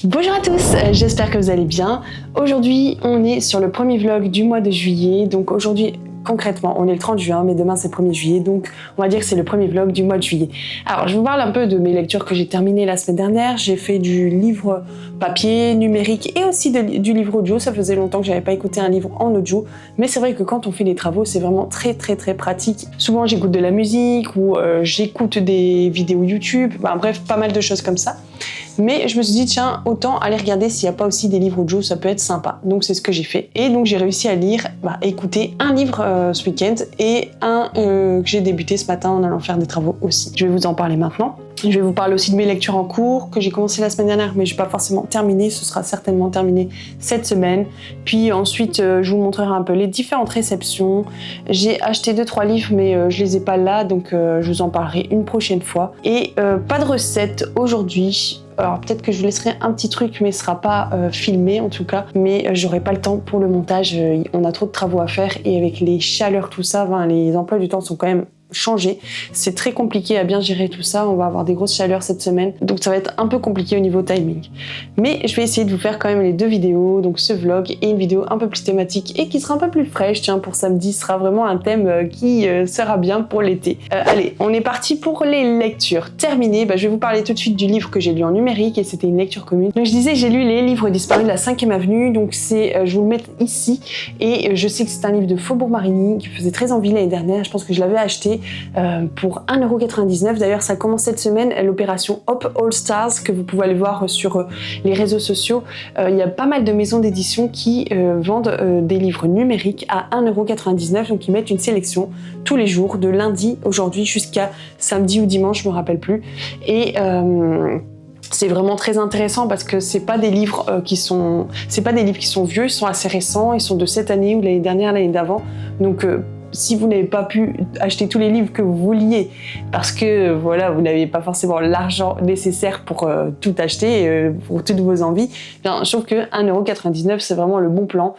Bonjour à tous, j'espère que vous allez bien. Aujourd'hui, on est sur le premier vlog du mois de juillet. Donc aujourd'hui, concrètement, on est le 30 juin, mais demain c'est le 1er juillet. Donc on va dire que c'est le premier vlog du mois de juillet. Alors je vous parle un peu de mes lectures que j'ai terminées la semaine dernière. J'ai fait du livre papier, numérique et aussi du livre audio. Ça faisait longtemps que j'avais pas écouté un livre en audio. Mais c'est vrai que quand on fait des travaux, c'est vraiment très pratique. Souvent j'écoute de la musique ou j'écoute des vidéos YouTube. Bref, pas mal de choses comme ça. Mais je me suis dit, tiens, autant aller regarder s'il n'y a pas aussi des livres audio, ça peut être sympa. Donc c'est ce que j'ai fait. Et donc j'ai réussi à lire, écouter un livre ce week-end et un que j'ai débuté ce matin en allant faire des travaux aussi. Je vais vous en parler maintenant. Je vais vous parler aussi de mes lectures en cours que j'ai commencé la semaine dernière, mais je n'ai pas forcément terminé. Ce sera certainement terminé cette semaine. Puis ensuite, je vous montrerai un peu les différentes réceptions. J'ai acheté 2-3 livres, mais je les ai pas là, donc je vous en parlerai une prochaine fois. Et pas de recette aujourd'hui. Alors peut-être que je vous laisserai un petit truc, mais ce sera pas filmé en tout cas. Mais j'aurai pas le temps pour le montage. On a trop de travaux à faire et avec les chaleurs, tout ça, les emplois du temps sont quand même changer. C'est très compliqué à bien gérer tout ça. On va avoir des grosses chaleurs cette semaine, donc ça va être un peu compliqué au niveau timing. Mais je vais essayer de vous faire quand même les deux vidéos, donc ce vlog et une vidéo un peu plus thématique et qui sera un peu plus fraîche. Tiens, pour samedi, ce sera vraiment un thème qui sera bien pour l'été. Allez, on est parti pour les lectures terminées. Je vais vous parler tout de suite du livre que j'ai lu en numérique et c'était une lecture commune. Donc je disais, j'ai lu Les livres disparus de la 5e avenue. Donc c'est, je vous le mets ici et je sais que c'est un livre de Faubourg-Marigny qui faisait très envie l'année dernière. Je pense que je l'avais acheté pour 1,99 €. D'ailleurs, ça commence cette semaine, l'opération Hop All Stars, que vous pouvez aller voir sur les réseaux sociaux. Il y a pas mal de maisons d'édition qui vendent des livres numériques à 1,99 €. Donc, ils mettent une sélection tous les jours, de lundi, aujourd'hui, jusqu'à samedi ou dimanche, je me rappelle plus. Et c'est vraiment très intéressant parce que c'est pas des livres qui sont vieux, ils sont assez récents, ils sont de cette année ou l'année dernière, l'année d'avant. Donc si vous n'avez pas pu acheter tous les livres que vous vouliez parce que voilà, vous n'avez pas forcément l'argent nécessaire pour tout acheter, pour toutes vos envies, bien, je trouve que 1,99 € c'est vraiment le bon plan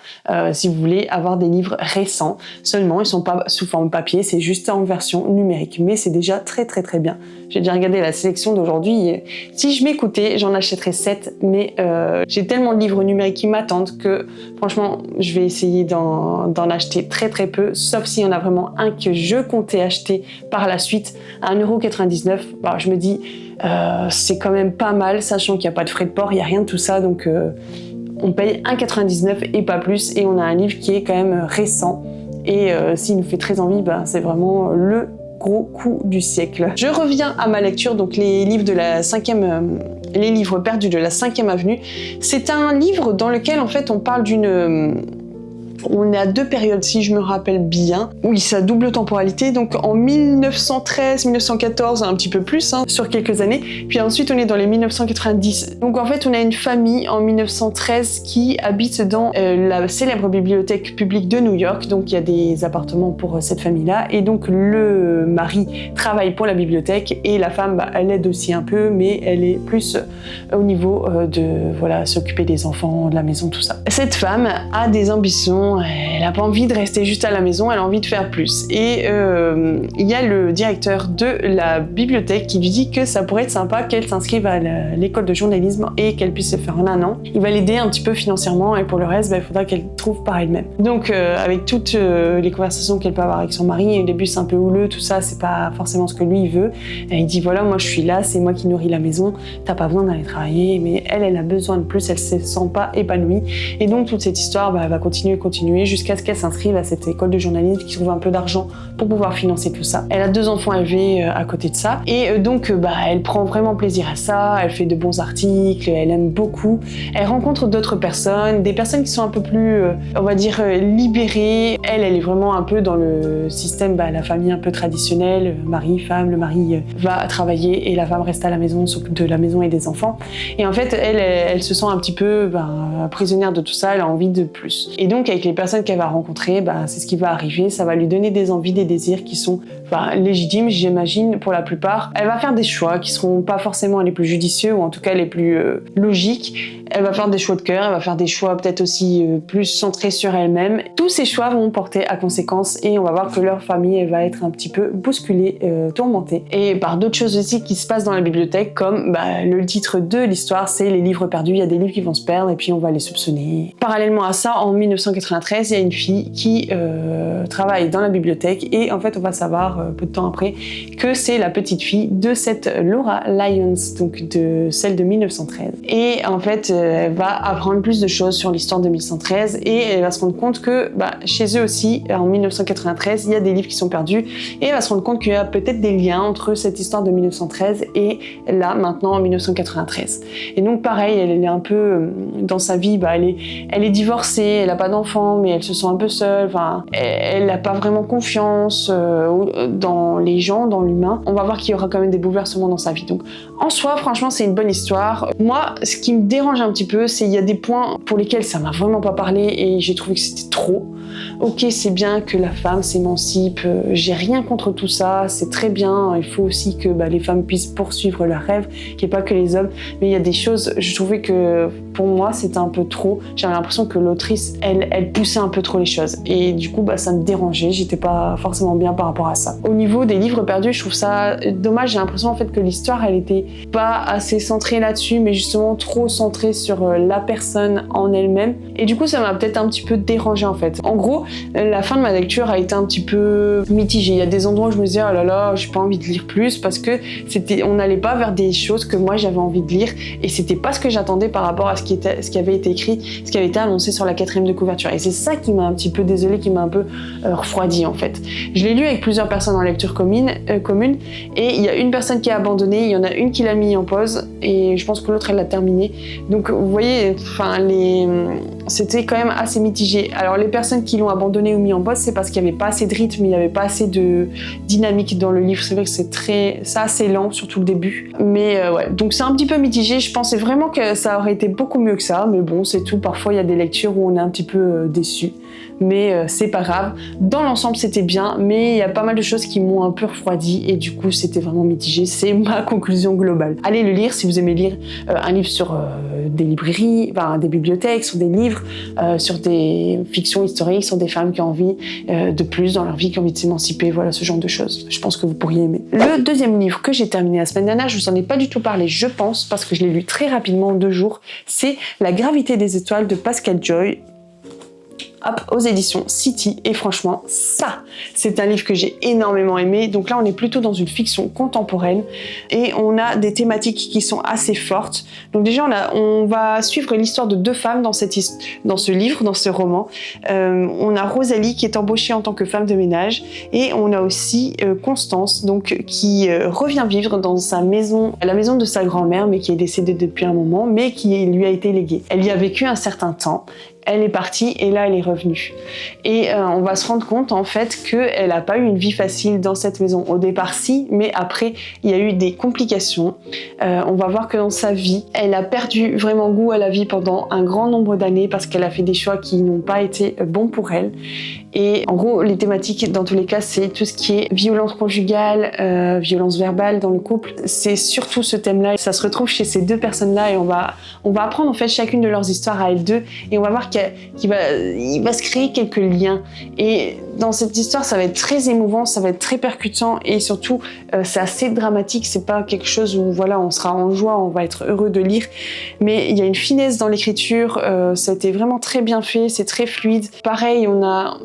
si vous voulez avoir des livres récents. Seulement, ils sont pas sous forme papier, c'est juste en version numérique, mais c'est déjà très bien. J'ai déjà regardé la sélection d'aujourd'hui. Si je m'écoutais, j'en achèterais 7, mais j'ai tellement de livres numériques qui m'attendent que franchement, je vais essayer d'en acheter très peu, sauf s'il y en a vraiment un que je comptais acheter par la suite à 1,99 €. Je me dis, c'est quand même pas mal, sachant qu'il n'y a pas de frais de port, il n'y a rien de tout ça, donc on paye 1,99 € et pas plus, et on a un livre qui est quand même récent, et s'il nous fait très envie, c'est vraiment le gros coup du siècle. Je reviens à ma lecture, donc les livres de la 5e, les livres perdus de la 5e avenue. C'est un livre dans lequel en fait on parle on est à 2 périodes, si je me rappelle bien. Oui, c'est à double temporalité, donc en 1913, 1914, un petit peu plus, sur quelques années. Puis ensuite, on est dans les 1990. Donc en fait, on a une famille en 1913 qui habite dans la célèbre bibliothèque publique de New York. Donc il y a des appartements pour cette famille-là. Et donc le mari travaille pour la bibliothèque et la femme, elle aide aussi un peu, mais elle est plus au niveau de s'occuper des enfants, de la maison, tout ça. Cette femme a des ambitions. Elle n'a pas envie de rester juste à la maison, elle a envie de faire plus. Et il y a le directeur de la bibliothèque qui lui dit que ça pourrait être sympa qu'elle s'inscrive à l'école de journalisme et qu'elle puisse se faire en un an. Il va l'aider un petit peu financièrement et pour le reste, il faudra qu'elle trouve par elle-même. Donc avec toutes les conversations qu'elle peut avoir avec son mari, au début c'est un peu houleux, tout ça, c'est pas forcément ce que lui il veut. Et il dit voilà, moi je suis là, c'est moi qui nourris la maison, t'as pas besoin d'aller travailler, mais elle a besoin de plus, elle se sent pas épanouie. Et donc toute cette histoire, elle va continuer jusqu'à ce qu'elle s'inscrive à cette école de journalisme, qui trouve un peu d'argent pour pouvoir financer tout ça. Elle a 2 enfants élevés à côté de ça, et donc elle prend vraiment plaisir à ça, elle fait de bons articles, elle aime beaucoup, elle rencontre d'autres personnes, des personnes qui sont un peu plus, on va dire, libérées. Elle est vraiment un peu dans le système, la famille un peu traditionnelle, mari, femme, le mari va travailler et la femme reste à la maison, s'occupe de la maison et des enfants. Et en fait, elle se sent un petit peu prisonnière de tout ça, elle a envie de plus. Et donc avec les personnes qu'elle va rencontrer, c'est ce qui va arriver, ça va lui donner des envies, des désirs qui sont légitimes, j'imagine, pour la plupart. Elle va faire des choix qui seront pas forcément les plus judicieux, ou en tout cas les plus logiques. Elle va faire des choix de cœur, elle va faire des choix peut-être aussi plus centrés sur elle-même. Tous ces choix vont porter à conséquence et on va voir que leur famille, elle va être un petit peu bousculée, tourmentée. Et par d'autres choses aussi qui se passent dans la bibliothèque, comme le titre de l'histoire, c'est les livres perdus. Il y a des livres qui vont se perdre et puis on va les soupçonner. Parallèlement à ça, en 1993, il y a une fille qui travaille dans la bibliothèque et en fait, on va savoir peu de temps après que c'est la petite fille de cette Laura Lyons, donc de celle de 1913. Et en fait, elle va apprendre plus de choses sur l'histoire de 1913 et elle va se rendre compte que chez eux aussi, en 1993, il y a des livres qui sont perdus et elle va se rendre compte qu'il y a peut-être des liens entre cette histoire de 1913 et là, maintenant, en 1993. Et donc, pareil, elle est un peu dans sa vie, elle est divorcée, elle n'a pas d'enfant, mais elle se sent un peu seule, elle n'a pas vraiment confiance dans les gens, dans l'humain. On va voir qu'il y aura quand même des bouleversements dans sa vie. Donc, en soi, franchement, c'est une bonne histoire. Moi, ce qui me dérange un petit peu, c'est qu'il y a des points pour lesquels ça m'a vraiment pas parlé et j'ai trouvé que c'était trop. Ok, c'est bien que la femme s'émancipe, j'ai rien contre tout ça, c'est très bien, il faut aussi que les femmes puissent poursuivre leurs rêves, qu'il n'y ait pas que les hommes, mais il y a des choses, je trouvais que pour moi c'était un peu trop, j'avais l'impression que l'autrice, elle poussait un peu trop les choses, et du coup ça me dérangeait, j'étais pas forcément bien par rapport à ça. Au niveau des livres perdus, je trouve ça dommage, j'ai l'impression en fait que l'histoire elle était pas assez centrée là-dessus, mais justement trop centrée sur la personne en elle-même, et du coup ça m'a peut-être un petit peu dérangée en fait. En gros, la fin de ma lecture a été un petit peu mitigée. Il y a des endroits où je me disais oh là là, j'ai pas envie de lire plus parce que on n'allait pas vers des choses que moi j'avais envie de lire et c'était pas ce que j'attendais par rapport à ce qui avait été écrit, ce qui avait été annoncé sur la 4e de couverture. Et c'est ça qui m'a un petit peu désolée, qui m'a un peu refroidi en fait. Je l'ai lu avec plusieurs personnes en lecture commune et il y a une personne qui a abandonné, il y en a une qui l'a mis en pause et je pense que l'autre elle l'a terminé. Donc vous voyez, c'était quand même assez mitigé. Alors les personnes qui l'ont abandonné ou mis en pause, c'est parce qu'il n'y avait pas assez de rythme, il n'y avait pas assez de dynamique dans le livre. C'est vrai que c'est assez lent, surtout le début. Mais ouais, donc c'est un petit peu mitigé. Je pensais vraiment que ça aurait été beaucoup mieux que ça, mais bon, c'est tout. Parfois, il y a des lectures où on est un petit peu déçu. Mais c'est pas grave. Dans l'ensemble, c'était bien, mais il y a pas mal de choses qui m'ont un peu refroidi et du coup, c'était vraiment mitigé. C'est ma conclusion globale. Allez le lire si vous aimez lire un livre sur des librairies, des bibliothèques, sur des livres, sur des fictions historiques, sur des femmes qui ont envie de plus dans leur vie, qui ont envie de s'émanciper, voilà, ce genre de choses. Je pense que vous pourriez aimer. Le deuxième livre que j'ai terminé la semaine dernière, je vous en ai pas du tout parlé, je pense, parce que je l'ai lu très rapidement en 2 jours, c'est La gravité des étoiles de Pascal Joy. Aux éditions City, et franchement ça c'est un livre que j'ai énormément aimé. Donc là on est plutôt dans une fiction contemporaine et on a des thématiques qui sont assez fortes. Donc déjà on va suivre l'histoire de 2 femmes dans ce livre, dans ce roman. On a Rosalie qui est embauchée en tant que femme de ménage et on a aussi Constance donc qui revient vivre dans sa maison, la maison de sa grand-mère mais qui est décédée depuis un moment mais qui lui a été léguée. Elle y a vécu un certain temps. Elle est partie et là elle est revenue. Et on va se rendre compte en fait qu'elle n'a pas eu une vie facile dans cette maison. Au départ si, mais après il y a eu des complications. On va voir que dans sa vie, elle a perdu vraiment goût à la vie pendant un grand nombre d'années parce qu'elle a fait des choix qui n'ont pas été bons pour elle. Et en gros, les thématiques dans tous les cas, c'est tout ce qui est violence conjugale, violence verbale dans le couple. C'est surtout ce thème-là. Ça se retrouve chez ces 2 personnes-là et on va apprendre en fait chacune de leurs histoires à elles 2 et on va voir qu'il va se créer quelques liens. Et dans cette histoire, ça va être très émouvant, ça va être très percutant et surtout, c'est assez dramatique. C'est pas quelque chose où voilà, on sera en joie, on va être heureux de lire. Mais il y a une finesse dans l'écriture. Ça a été vraiment très bien fait, c'est très fluide. Pareil,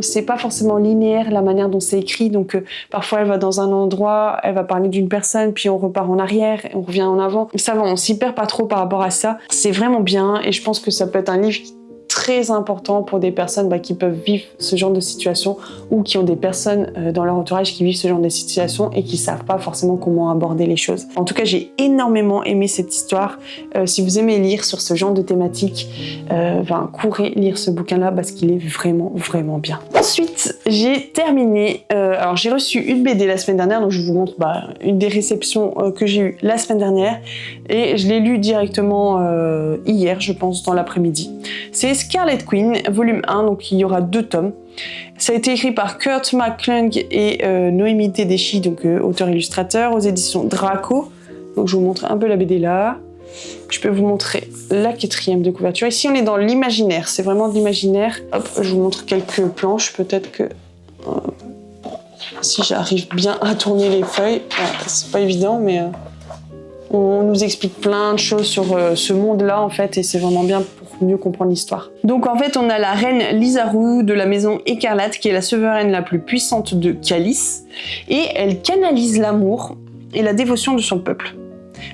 c'est pas forcément linéaire la manière dont c'est écrit, donc parfois elle va dans un endroit, elle va parler d'une personne, puis on repart en arrière, on revient en avant. Ça va, on s'y perd pas trop par rapport à ça. C'est vraiment bien et je pense que ça peut être un livre très important pour des personnes qui peuvent vivre ce genre de situation ou qui ont des personnes dans leur entourage qui vivent ce genre de situation et qui savent pas forcément comment aborder les choses. En tout cas, j'ai énormément aimé cette histoire. Si vous aimez lire sur ce genre de thématique, courez lire ce bouquin-là parce qu'il est vraiment, vraiment bien. Ensuite, j'ai terminé. Alors, j'ai reçu une BD la semaine dernière, donc je vous montre une des réceptions que j'ai eues la semaine dernière et je l'ai lu directement hier, je pense, dans l'après-midi. C'est Scarlet Queen, volume 1, donc il y aura 2 tomes. Ça a été écrit par Kurt McClung et Noémie Tedeschi, donc auteur-illustrateur, aux éditions Draco. Donc je vous montre un peu la BD là. Je peux vous montrer la 4e de couverture. Ici on est dans l'imaginaire, c'est vraiment de l'imaginaire. Hop, je vous montre quelques planches, peut-être que... si j'arrive bien à tourner les feuilles, c'est pas évident, mais on nous explique plein de choses sur ce monde-là en fait, et c'est vraiment bien pour mieux comprendre l'histoire. Donc en fait, on a la reine Lizaru de la maison Écarlate, qui est la souveraine la plus puissante de Calice, et elle canalise l'amour et la dévotion de son peuple.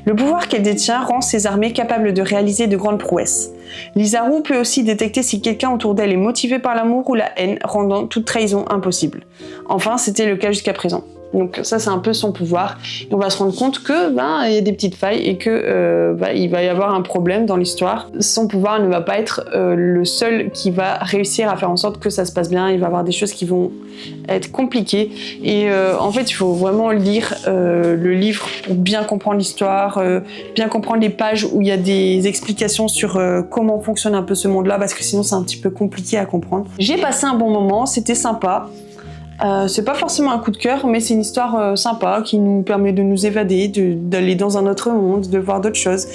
Le pouvoir qu'elle détient rend ses armées capables de réaliser de grandes prouesses. Lizaru peut aussi détecter si quelqu'un autour d'elle est motivé par l'amour ou la haine, rendant toute trahison impossible. Enfin, c'était le cas jusqu'à présent. Donc ça, c'est un peu son pouvoir. Et on va se rendre compte que il y a des petites failles et que il va y avoir un problème dans l'histoire. Son pouvoir ne va pas être le seul qui va réussir à faire en sorte que ça se passe bien. Il va y avoir des choses qui vont être compliquées. Et en fait, il faut vraiment lire le livre pour bien comprendre l'histoire, bien comprendre les pages où il y a des explications sur comment fonctionne un peu ce monde-là, parce que sinon c'est un petit peu compliqué à comprendre. J'ai passé un bon moment, c'était sympa. C'est pas forcément un coup de cœur, mais c'est une histoire sympa qui nous permet de nous évader, d'aller dans un autre monde, de voir d'autres choses.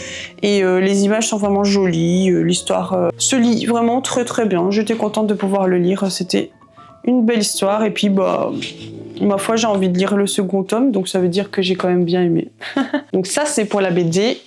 Et les images sont vraiment jolies, l'histoire se lit vraiment très très bien. J'étais contente de pouvoir le lire, c'était une belle histoire. Et puis ma foi, j'ai envie de lire le second tome, donc ça veut dire que j'ai quand même bien aimé. Donc ça, c'est pour la BD.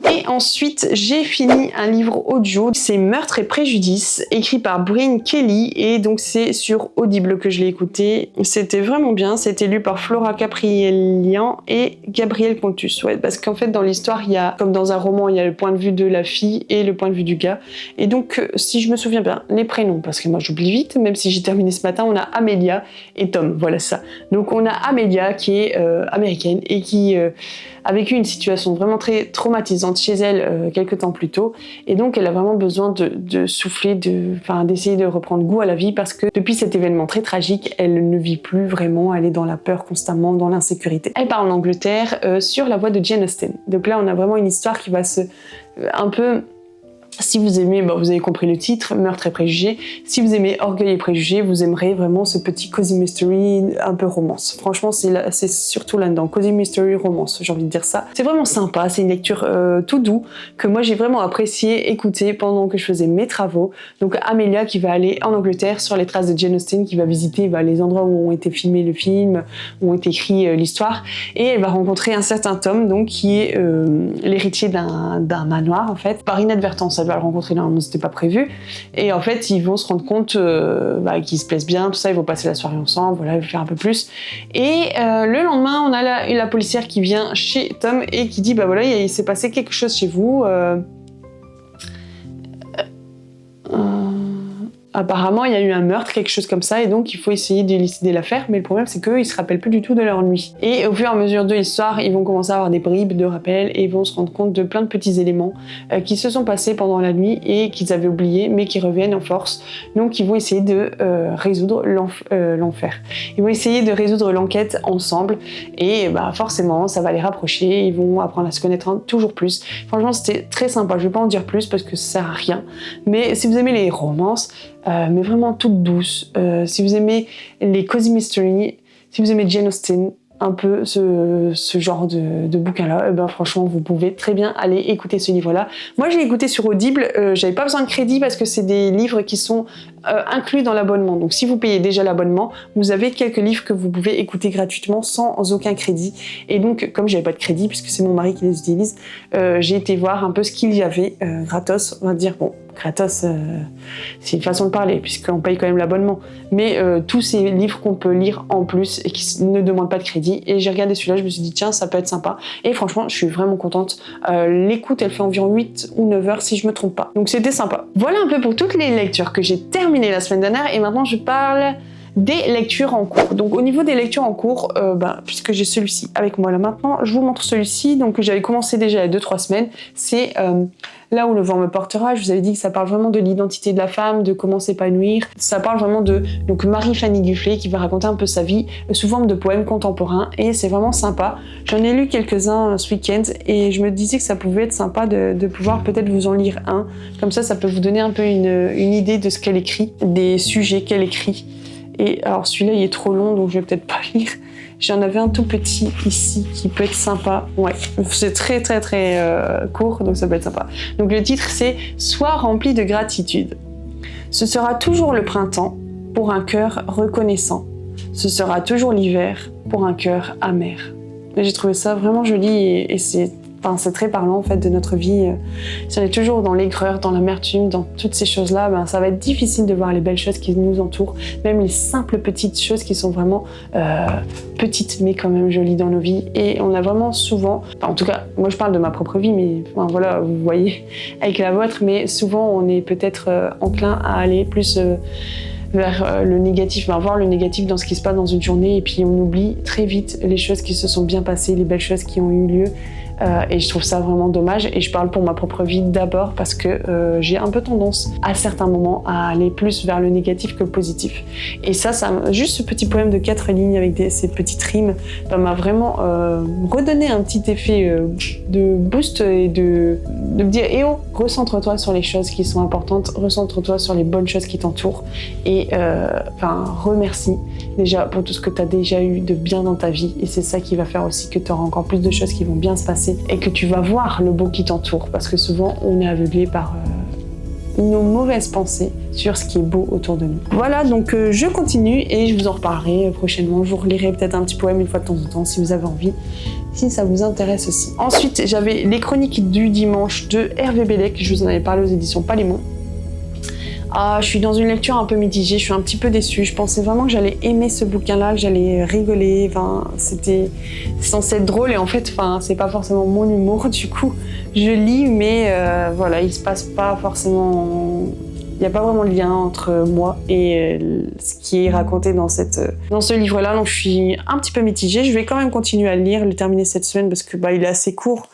Et ensuite, j'ai fini un livre audio, c'est Meurtre et Préjudice, écrit par Brynne Kelly, et donc c'est sur Audible que je l'ai écouté. C'était vraiment bien, c'était lu par Flora Caprielian et Gabriel Pontus. Ouais, parce qu'en fait, dans l'histoire, il y a, comme dans un roman, il y a le point de vue de la fille et le point de vue du gars. Et donc, si je me souviens bien, les prénoms, parce que moi j'oublie vite, même si j'ai terminé ce matin, on a Amelia et Tom, voilà ça. Donc on a Amelia qui est américaine et qui a vécu une situation vraiment très traumatisante chez elle quelques temps plus tôt, et donc elle a vraiment besoin de souffler, d'essayer de reprendre goût à la vie, parce que depuis cet événement très tragique, elle ne vit plus vraiment, elle est dans la peur constamment, dans l'insécurité. Elle part en Angleterre sur la voie de Jane Austen. Donc là on a vraiment une histoire qui va un peu... Si vous aimez, vous avez compris le titre, Meurtre et Préjugés. Si vous aimez Orgueil et Préjugés, vous aimerez vraiment ce petit cozy mystery, un peu romance. Franchement, c'est surtout là-dedans, cozy mystery romance, j'ai envie de dire ça. C'est vraiment sympa, c'est une lecture tout doux, que moi j'ai vraiment apprécié écouter pendant que je faisais mes travaux. Donc Amelia qui va aller en Angleterre sur les traces de Jane Austen, qui va visiter les endroits où ont été filmés le film, où ont été écrits l'histoire, et elle va rencontrer un certain Tom, donc qui est l'héritier d'un manoir en fait, par inadvertance. Elle va le rencontrer, normalement c'était pas prévu, et en fait ils vont se rendre compte qu'ils se plaisent bien, tout ça, ils vont passer la soirée ensemble, voilà, ils vont faire un peu plus, et le lendemain on a la policière qui vient chez Tom et qui dit voilà, il s'est passé quelque chose chez vous, apparemment il y a eu un meurtre, quelque chose comme ça, et donc il faut essayer d'élucider l'affaire, mais le problème c'est qu'eux ils se rappellent plus du tout de leur nuit. Et au fur et à mesure de l'histoire, ils vont commencer à avoir des bribes de rappels et ils vont se rendre compte de plein de petits éléments qui se sont passés pendant la nuit et qu'ils avaient oubliés, mais qui reviennent en force. Donc ils vont essayer de résoudre l'enfer. Ils vont essayer de résoudre l'enquête ensemble, et forcément ça va les rapprocher, ils vont apprendre à se connaître toujours plus. Franchement c'était très sympa, je vais pas en dire plus parce que ça sert à rien, mais si vous aimez les romances, mais vraiment toutes douces, si vous aimez les cozy mystery, si vous aimez Jane Austen, un peu ce genre de bouquin-là, franchement, vous pouvez très bien aller écouter ce livre-là. Moi, je l'ai écouté sur Audible, j'avais pas besoin de crédit parce que c'est des livres qui sont inclus dans l'abonnement. Donc, si vous payez déjà l'abonnement, vous avez quelques livres que vous pouvez écouter gratuitement sans aucun crédit. Et donc, comme j'avais pas de crédit, puisque c'est mon mari qui les utilise, j'ai été voir un peu ce qu'il y avait gratos. On va dire, gratos, c'est une façon de parler, puisqu'on paye quand même l'abonnement. Mais tous ces livres qu'on peut lire en plus et qui ne demandent pas de crédit. Et j'ai regardé celui-là, je me suis dit, tiens, ça peut être sympa. Et franchement, je suis vraiment contente. L'écoute, elle fait environ 8 ou 9 heures, si je me trompe pas. Donc c'était sympa. Voilà un peu pour toutes les lectures que j'ai terminées la semaine dernière. Et maintenant, je parle des lectures en cours. Donc au niveau des lectures en cours, puisque j'ai celui-ci avec moi là maintenant, je vous montre celui-ci, donc que j'avais commencé déjà il y a 2-3 semaines. C'est Là où le vent me portera. Je vous avais dit que ça parle vraiment de l'identité de la femme, de comment s'épanouir. Ça parle vraiment de Marie-Fanny Duflé qui va raconter un peu sa vie sous forme de poèmes contemporains et c'est vraiment sympa. J'en ai lu quelques-uns ce week-end et je me disais que ça pouvait être sympa de pouvoir peut-être vous en lire un. Comme ça peut vous donner un peu une idée de ce qu'elle écrit, des sujets qu'elle écrit. Et alors celui-là il est trop long donc je vais peut-être pas lire. J'en avais un tout petit ici qui peut être sympa. Ouais, c'est très court donc ça peut être sympa. Donc le titre c'est « Sois rempli de gratitude. Ce sera toujours le printemps pour un cœur reconnaissant. Ce sera toujours l'hiver pour un cœur amer. » J'ai trouvé ça vraiment joli et c'est très parlant en fait de notre vie. Si on est toujours dans l'aigreur, dans l'amertume, dans toutes ces choses-là, ça va être difficile de voir les belles choses qui nous entourent, même les simples petites choses qui sont vraiment petites mais quand même jolies dans nos vies. Et on a vraiment souvent, en tout cas, moi je parle de ma propre vie, mais voilà, vous voyez avec la vôtre, mais souvent on est peut-être enclin à aller plus vers le négatif, voir le négatif dans ce qui se passe dans une journée et puis on oublie très vite les choses qui se sont bien passées, les belles choses qui ont eu lieu. Et je trouve ça vraiment dommage et je parle pour ma propre vie d'abord parce que j'ai un peu tendance à certains moments à aller plus vers le négatif que le positif et juste ce petit poème de 4 lignes avec ces petites rimes m'a vraiment redonné un petit effet de boost et de me dire eh oh, recentre-toi sur les choses qui sont importantes, recentre-toi sur les bonnes choses qui t'entourent et remercie déjà pour tout ce que tu as déjà eu de bien dans ta vie et c'est ça qui va faire aussi que tu auras encore plus de choses qui vont bien se passer et que tu vas voir le beau qui t'entoure parce que souvent on est aveuglé par nos mauvaises pensées sur ce qui est beau autour de nous. Voilà, donc je continue et je vous en reparlerai prochainement. Je vous relirai peut-être un petit poème une fois de temps en temps si vous avez envie, si ça vous intéresse aussi. Ensuite, j'avais les chroniques du dimanche de Hervé Bellec, je vous en avais parlé aux éditions Palémon. Je suis dans une lecture un peu mitigée, je suis un petit peu déçue. Je pensais vraiment que j'allais aimer ce bouquin-là, que j'allais rigoler. C'est censé être drôle et en fait, c'est pas forcément mon humour. Du coup, je lis, mais il se passe pas forcément. Il n'y a pas vraiment de lien entre moi et ce qui est raconté dans ce livre-là. Donc, je suis un petit peu mitigée. Je vais quand même continuer à le lire, le terminer cette semaine parce que il est assez court.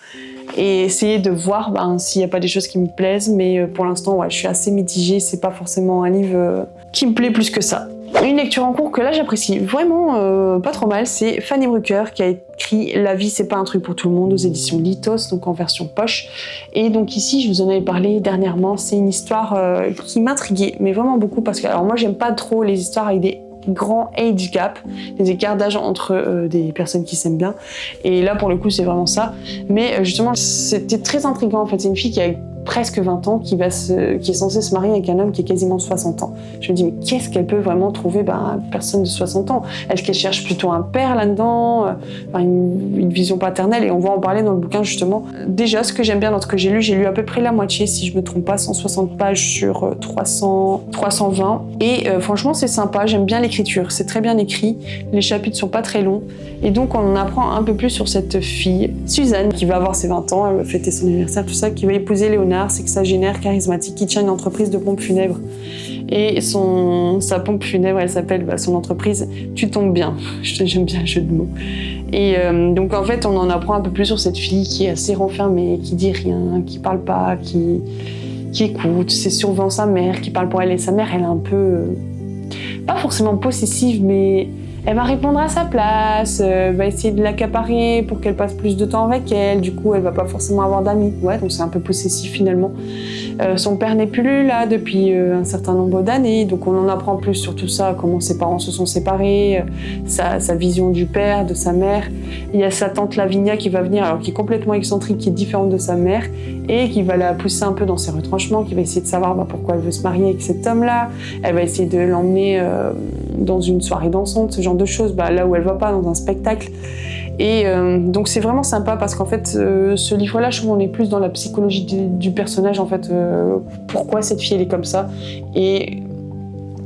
Et essayer de voir s'il n'y a pas des choses qui me plaisent, mais pour l'instant, je suis assez mitigée, c'est pas forcément un livre qui me plaît plus que ça. Une lecture en cours que là j'apprécie vraiment pas trop mal, c'est Fanny Brucker qui a écrit La vie c'est pas un truc pour tout le monde aux éditions Lithos, donc en version poche. Et donc ici, je vous en avais parlé dernièrement, c'est une histoire qui m'intriguait, mais vraiment beaucoup parce que alors moi j'aime pas trop les histoires avec des grands age gap, des écarts d'âge entre des personnes qui s'aiment bien et là pour le coup c'est vraiment ça, mais justement c'était très intriguant en fait. C'est une fille qui a presque 20 ans qui est censée se marier avec un homme qui est quasiment de 60 ans. Je me dis mais qu'est-ce qu'elle peut vraiment trouver une personne de 60 ans? Est-ce qu'elle cherche plutôt un père là-dedans, une vision paternelle? Et on va en parler dans le bouquin justement. Déjà ce que j'aime bien dans ce que j'ai lu à peu près la moitié si je me trompe pas, 160 pages sur 320 et franchement c'est sympa, j'aime bien l'écriture, c'est très bien écrit, les chapitres sont pas très longs et donc on en apprend un peu plus sur cette fille, Suzanne, qui va avoir ses 20 ans, elle va fêter son anniversaire, tout ça, qui va épouser Léonard, sexagénaire, charismatique, qui tient une entreprise de pompes funèbres. Et sa pompe funèbre, elle s'appelle son entreprise Tu tombes bien. J'aime bien le jeu de mots. Et donc en fait, on en apprend un peu plus sur cette fille qui est assez renfermée, qui dit rien, qui parle pas, qui écoute, c'est souvent sa mère qui parle pour elle. Et sa mère, elle est un peu, pas forcément possessive, mais elle va répondre à sa place, va essayer de l'accaparer pour qu'elle passe plus de temps avec elle. Du coup, elle va pas forcément avoir d'amis. Ouais, donc c'est un peu possessif finalement. Son père n'est plus là depuis un certain nombre d'années, donc on en apprend plus sur tout ça, comment ses parents se sont séparés, sa vision du père, de sa mère. Il y a sa tante Lavinia qui va venir, alors qui est complètement excentrique, qui est différente de sa mère, et qui va la pousser un peu dans ses retranchements, qui va essayer de savoir pourquoi elle veut se marier avec cet homme-là. Elle va essayer de l'emmener dans une soirée dansante, ce genre de choses, là où elle va pas, dans un spectacle. Et donc c'est vraiment sympa parce qu'en fait ce livre-là, je trouve qu'on est plus dans la psychologie du personnage en fait, pourquoi cette fille elle est comme ça. Et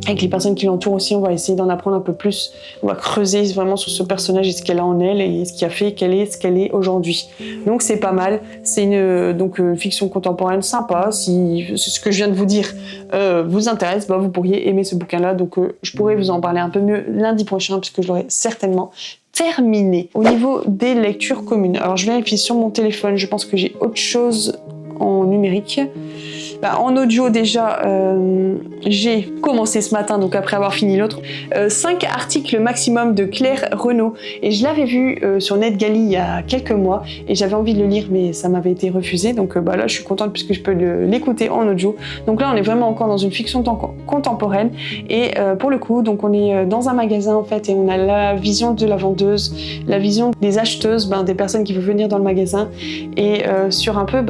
avec les personnes qui l'entourent aussi, on va essayer d'en apprendre un peu plus. On va creuser vraiment sur ce personnage et ce qu'elle a en elle et ce qui a fait qu'elle est ce qu'elle est aujourd'hui. Donc c'est pas mal. C'est une fiction contemporaine sympa. Si ce que je viens de vous dire vous intéresse, vous pourriez aimer ce bouquin-là. Donc je pourrais vous en parler un peu mieux lundi prochain puisque je l'aurai certainement terminé. Au niveau des lectures communes, alors je vérifie sur mon téléphone. Je pense que j'ai autre chose en numérique. En audio déjà, j'ai commencé ce matin, donc après avoir fini l'autre, 5 articles maximum de Claire Renaud. Et je l'avais vu sur NetGalley il y a quelques mois et j'avais envie de le lire mais ça m'avait été refusé. Donc là je suis contente puisque je peux l'écouter en audio. Donc là on est vraiment encore dans une fiction contemporaine et pour le coup donc on est dans un magasin en fait et on a la vision de la vendeuse, la vision des acheteuses, des personnes qui veulent venir dans le magasin et sur un peu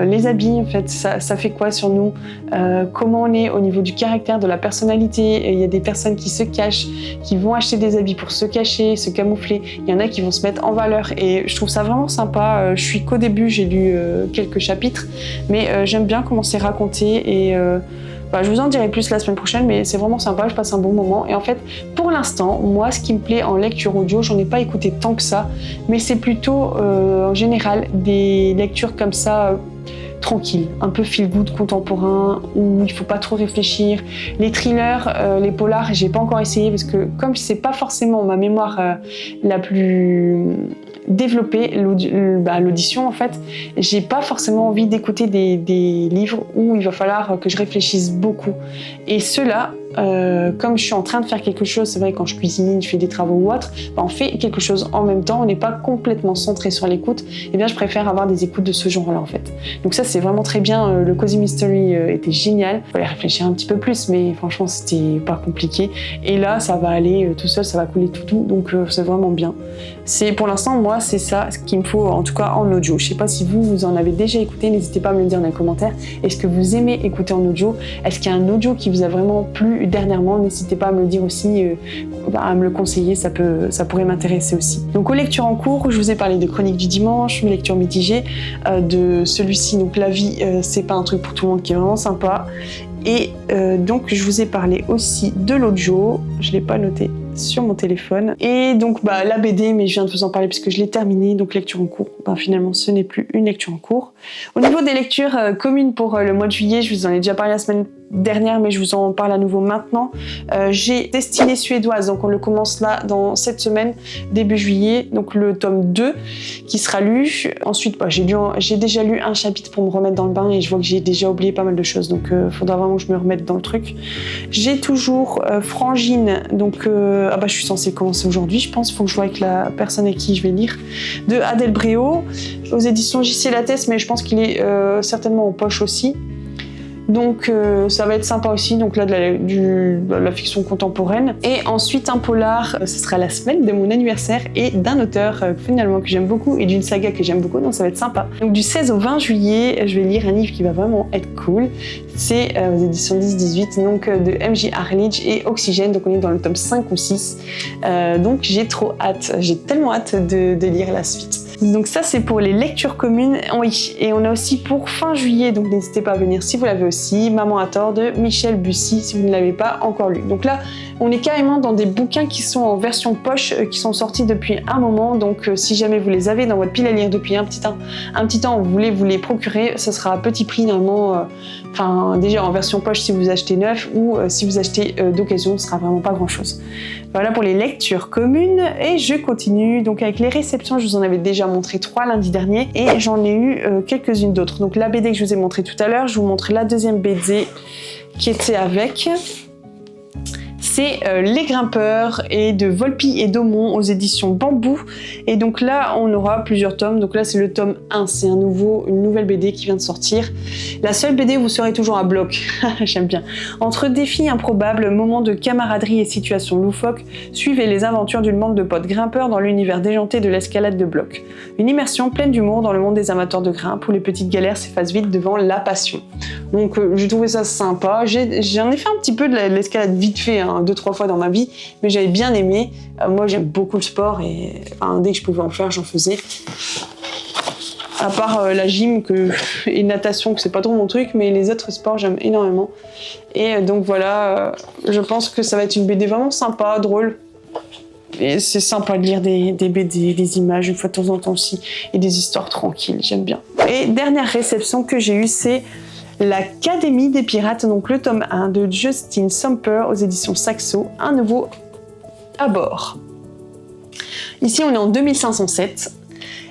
les habits en fait, ça fait quoi sur nous, comment on est au niveau du caractère, de la personnalité. Il y a des personnes qui se cachent, qui vont acheter des habits pour se cacher, se camoufler. Il y en a qui vont se mettre en valeur et je trouve ça vraiment sympa. Je suis qu'au début, j'ai lu quelques chapitres, mais j'aime bien comment c'est raconté et je vous en dirai plus la semaine prochaine, mais c'est vraiment sympa, je passe un bon moment. Et en fait, pour l'instant, moi, ce qui me plaît en lecture audio, j'en ai pas écouté tant que ça, mais c'est plutôt en général des lectures comme ça, tranquille, un peu feel-good contemporain, où il faut pas trop réfléchir. Les thrillers, les polars, j'ai pas encore essayé parce que comme c'est pas forcément ma mémoire la plus développée, l'audition en fait, j'ai pas forcément envie d'écouter des livres où il va falloir que je réfléchisse beaucoup. Et ceux-là, comme je suis en train de faire quelque chose, c'est vrai quand je cuisine, je fais des travaux ou autre, on fait quelque chose en même temps, on n'est pas complètement centré sur l'écoute, et bien je préfère avoir des écoutes de ce genre-là en fait. Donc ça c'est vraiment très bien, le Cozy Mystery était génial, il fallait réfléchir un petit peu plus, mais franchement c'était pas compliqué, et là ça va aller tout seul, ça va couler tout, donc c'est vraiment bien. C'est pour l'instant, moi c'est ça ce qu'il me faut, en tout cas en audio. Je sais pas si vous en avez déjà écouté, n'hésitez pas à me le dire dans les commentaires. Est-ce que vous aimez écouter en audio? Est-ce qu'il y a un audio qui vous a vraiment plu dernièrement? N'hésitez pas à me le dire aussi, à me le conseiller, ça pourrait m'intéresser aussi. Donc aux lectures en cours, je vous ai parlé de Chroniques du dimanche, mes lectures mitigées, de celui-ci, donc La vie, c'est pas un truc pour tout le monde, qui est vraiment sympa. Et donc je vous ai parlé aussi de l'audio, je l'ai pas noté sur mon téléphone. Et donc la BD, mais je viens de vous en parler puisque je l'ai terminée, donc lecture en cours. Finalement ce n'est plus une lecture en cours. Au niveau des lectures communes pour le mois de juillet, je vous en ai déjà parlé la semaine dernière, mais je vous en parle à nouveau maintenant. J'ai Destinée suédoise, donc on le commence là dans cette semaine, début juillet, donc le tome 2 qui sera lu. Ensuite, j'ai déjà lu un chapitre pour me remettre dans le bain et je vois que j'ai déjà oublié pas mal de choses, donc faudra vraiment que je me remette dans le truc. J'ai toujours Frangine, donc je suis censée commencer aujourd'hui, je pense, faut que je vois avec la personne avec qui je vais lire, de Adèle Bréau, aux éditions JC Lattès, mais je pense qu'il est certainement en poche aussi. Donc ça va être sympa aussi, donc là de la fiction contemporaine. Et ensuite un polar, ce sera la semaine de mon anniversaire et d'un auteur finalement que j'aime beaucoup et d'une saga que j'aime beaucoup, donc ça va être sympa. Donc du 16 au 20 juillet, je vais lire un livre qui va vraiment être cool. C'est aux éditions 10-18, donc de M.J. Arledge et Oxygène, donc on est dans le tome 5 ou 6. Donc j'ai trop hâte, j'ai tellement hâte de lire la suite. Donc ça c'est pour les lectures communes, oui. Et on a aussi pour fin juillet, donc n'hésitez pas à venir si vous l'avez aussi, Maman à tort de Michel Bussy, si vous ne l'avez pas encore lu. Donc là on est carrément dans des bouquins qui sont en version poche, qui sont sortis depuis un moment, donc si jamais vous les avez dans votre pile à lire depuis un petit temps, vous voulez vous les procurer, ce sera à petit prix normalement, déjà en version poche si vous achetez neuf, ou si vous achetez d'occasion, ce sera vraiment pas grand chose. Voilà pour les lectures communes, et je continue donc avec les réceptions. Je vous en avais déjà montré 3 lundi dernier et j'en ai eu quelques-unes d'autres. Donc la BD que je vous ai montré tout à l'heure, je vous montre la deuxième BD qui était avec. C'est Les Grimpeurs et de Volpi et Daumont aux éditions Bambou. Et donc là, on aura plusieurs tomes. Donc là, c'est le tome 1. C'est une nouvelle BD qui vient de sortir. La seule BD où vous serez toujours à bloc. J'aime bien. Entre défis improbables, moments de camaraderie et situations loufoques, suivez les aventures d'une bande de potes grimpeurs dans l'univers déjanté de l'escalade de bloc. Une immersion pleine d'humour dans le monde des amateurs de grimpe où les petites galères s'effacent vite devant la passion. Donc j'ai trouvé ça sympa. J'en ai fait un petit peu de l'escalade vite fait, 2-3 fois dans ma vie, mais j'avais bien aimé. Moi j'aime beaucoup le sport et dès que je pouvais en faire, j'en faisais. À part la gym et natation, que c'est pas trop mon truc, mais les autres sports, j'aime énormément. Et donc voilà, je pense que ça va être une BD vraiment sympa, drôle. Et c'est sympa de lire des BD, des images une fois de temps en temps aussi, et des histoires tranquilles, j'aime bien. Et dernière réception que j'ai eue, c'est l'Académie des Pirates, donc le tome 1 de Justin Samper aux éditions Saxo, un nouveau à bord. Ici, on est en 2507.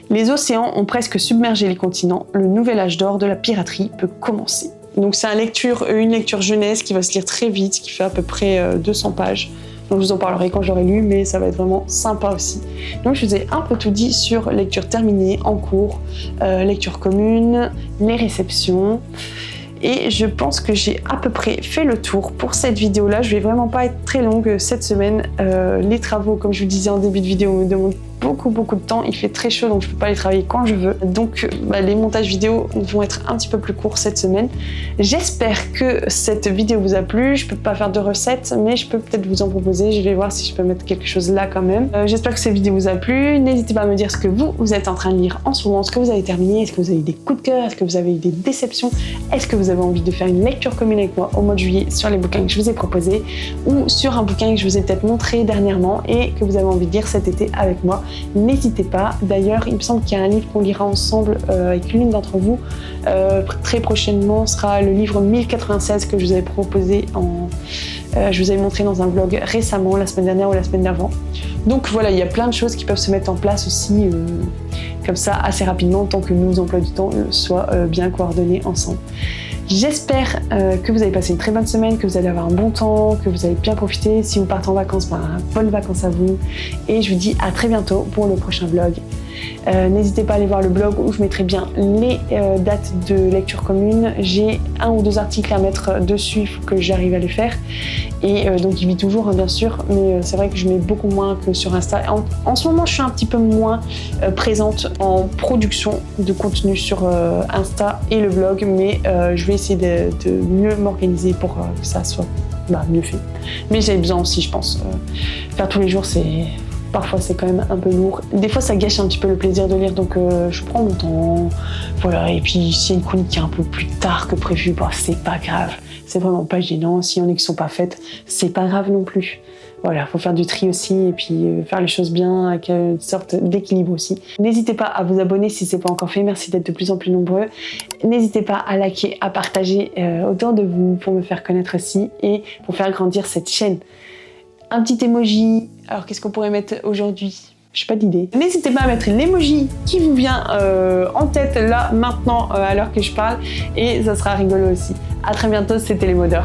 Les océans ont presque submergé les continents. Le nouvel âge d'or de la piraterie peut commencer. Donc c'est une lecture jeunesse qui va se lire très vite, qui fait à peu près 200 pages. Donc je vous en parlerai quand j'aurai lu, mais ça va être vraiment sympa aussi. Donc je vous ai un peu tout dit sur lecture terminée, en cours, lecture commune, les réceptions. Et je pense que j'ai à peu près fait le tour pour cette vidéo-là. Je vais vraiment pas être très longue cette semaine. Les travaux, comme je vous le disais en début de vidéo, me demandent beaucoup de temps. Il fait très chaud, donc je peux pas les travailler quand je veux. Donc les montages vidéo vont être un petit peu plus courts cette semaine. J'espère que cette vidéo vous a plu. Je peux pas faire de recettes, mais je peux peut-être vous en proposer. Je vais voir si je peux mettre quelque chose là quand même. J'espère que cette vidéo vous a plu. N'hésitez pas à me dire ce que vous êtes en train de lire en ce moment, ce que vous avez terminé. Est-ce que vous avez eu des coups de cœur? Est-ce que vous avez eu des déceptions? Est-ce que vous avez envie de faire une lecture commune avec moi au mois de juillet sur les bouquins que je vous ai proposés, ou sur un bouquin que je vous ai peut-être montré dernièrement et que vous avez envie de lire cet été avec moi? N'hésitez pas. D'ailleurs, il me semble qu'il y a un livre qu'on lira ensemble avec l'une d'entre vous très prochainement. Sera le livre 1096 que je vous avais proposé je vous avais montré dans un vlog récemment, la semaine dernière ou la semaine d'avant. Donc voilà, il y a plein de choses qui peuvent se mettre en place aussi comme ça assez rapidement, tant que nos emplois du temps soient bien coordonnés ensemble. J'espère que vous avez passé une très bonne semaine, que vous allez avoir un bon temps, que vous allez bien profiter. Si vous partez en vacances, bonnes vacances à vous. Et je vous dis à très bientôt pour le prochain vlog. N'hésitez pas à aller voir le blog où je mettrai bien les dates de lecture commune. J'ai 1 ou 2 articles à mettre dessus, il faut que j'arrive à les faire. Et donc il vit toujours bien sûr, mais c'est vrai que je mets beaucoup moins que sur Insta. En ce moment je suis un petit peu moins présente en production de contenu sur Insta et le blog, mais je vais essayer de mieux m'organiser pour que ça soit mieux fait. Mais j'ai besoin aussi, je pense. Faire tous les jours, parfois c'est quand même un peu lourd. Des fois ça gâche un petit peu le plaisir de lire, donc je prends mon temps. Voilà, et puis s'il y a une chronique qui est un peu plus tard que prévu, c'est pas grave. C'est vraiment pas gênant. S'il y en a qui sont pas faites, c'est pas grave non plus. Voilà, faut faire du tri aussi et puis faire les choses bien avec une sorte d'équilibre aussi. N'hésitez pas à vous abonner si c'est pas encore fait. Merci d'être de plus en plus nombreux. N'hésitez pas à liker, à partager autour de vous pour me faire connaître aussi et pour faire grandir cette chaîne. Un petit emoji. Alors qu'est-ce qu'on pourrait mettre aujourd'hui? Je n'ai pas d'idée. N'hésitez pas à mettre l'emoji qui vous vient en tête là, maintenant, à l'heure que je parle. Et ça sera rigolo aussi. À très bientôt, c'était les mots d'or.